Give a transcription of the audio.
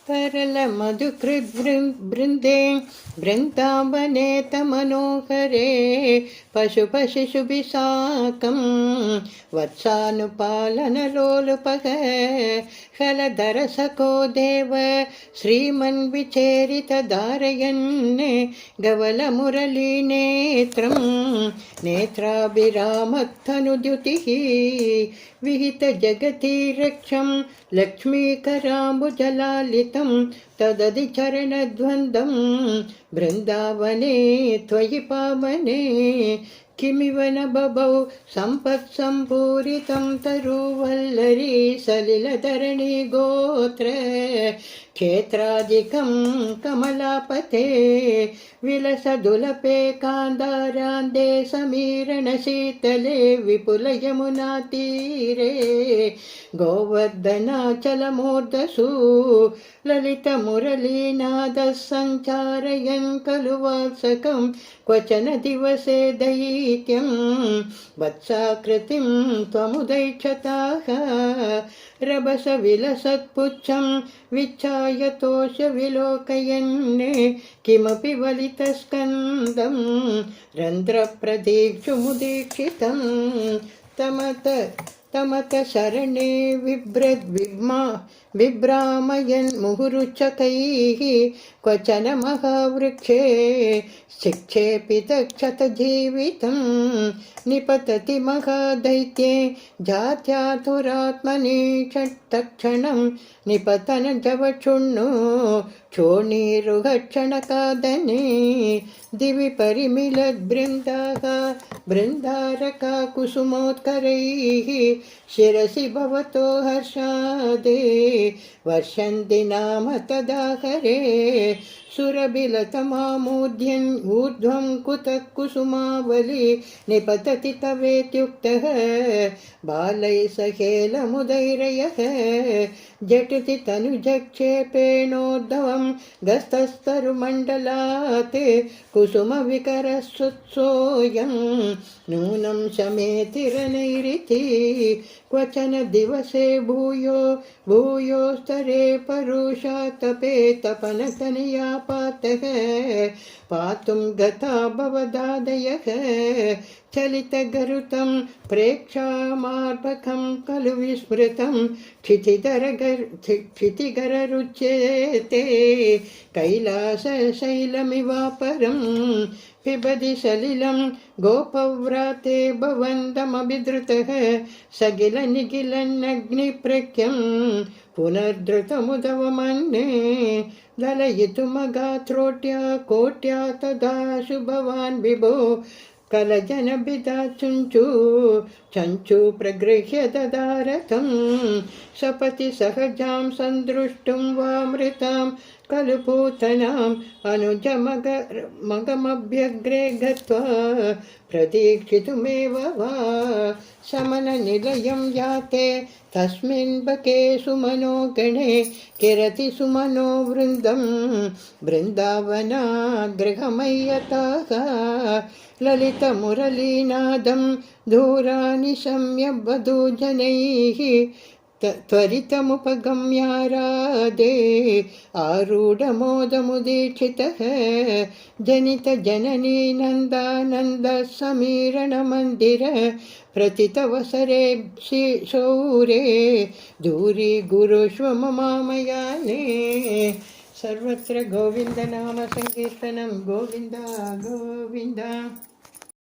तरल मधुकृद्वृन्दे वृन्दावने तमनोहरे पशुपशिशुभिसाकं वत्सानुपालनलोलुपः हलधरसको देव श्रीमन्विचेरितधारयन् गवलमुरलीनेत्रं नेत्राभिरामत्तनुद्युतिः विहितजगति रक्षं लक्ष्मीकराम्बुजलालितं तदधिचरणद्वन्द्वं बृन्दावने त्वयि पावने किमिव न बभौ सम्पत्सम्पूरितं तरुवल्लरी सलिलधरणि गोत्र क्षेत्रादिकं कमलापते विलसदुलपे कान्दारान्धे समीरणशीतले विपुलयमुनातीरे गोवर्धनाचलमूर्धसु ललितमुरलीनादः सञ्चारयन् खलु वात्सकं क्वचन दिवसे दैत्यं वत्साकृतिं त्वमुदैक्षताः रभसविलसत्पुच्छं विच्छायतोष विलोकयन् किमपि वलितस्कन्दं रन्ध्रप्रदीक्षुमुदीक्षितं तमत शरणे विभ्रामयन् मुहुरुचकैः क्वचन महावृक्षे शिक्षेपितक्षतजीवितं निपतति महादैत्ये जात्यातुरात्मनि तत्क्षणं निपतन जवचुण्णु चोणीरुहक्षणकादने दिवि परिमिलद्बृन्दाः बृन्दारका कुसुमोत्करैः शिरसि भवतो हर्षादे वर्षन्ति नाम तदाहरे सुरभिलतमामूर्ध्यन् ऊर्ध्वं कुतः कुसुमावली निपतति तवेत्युक्तः बालैः सहेलमुदैरयः झटिति तनुजक्षेपेणोद्धवं गस्तस्तरुमण्डलात् कुसुमविकरसुत्सोऽयं नूनं शमेतिरनैरिति क्वचन दिवसे भूयोस्तरे परुषातपे तपनतनया पातः पातुं गता भवदादयः चलितगरुतं प्रेक्षामार्भकं खलु विस्मृतं क्षितिगररुच्यते कैलासशैलमिवापरं पिबदि सलिलं गोपव्राते भवन्तमभिधृतः सगिलनिगिलन्नग्निप्रख्यं पुनर्धृतमुदवमन्ये दलयितुमगात्रोट्या कोट्या तदाशु भवान् विभो कलजनभिदा चञ्चु प्रगृह्य ददारथं सपति सहजां सन्दृष्टुं वामृतां खलु पूतनाम् अनुजमगमभ्यग्रे गत्वा प्रतीक्षितुमेव वा शमननिलयं याते तस्मिन् बके सुमनो गणे किरति सुमनो वृन्दं बृन्दावनाद्गृहमय्यताः ललितमुरलीनादं दूरानि शम्य वधूजनैः त्वरितमुपगम्याराधे आरूढमोदमुदीक्षितः जनितजननी नन्दानन्दः समीरणमन्दिर प्रतितवसरे शौरे दूरी गुरुष्व ममामयाने सर्वत्र गोविन्दनाम संकीर्तनं गोविन्द गोविन्द।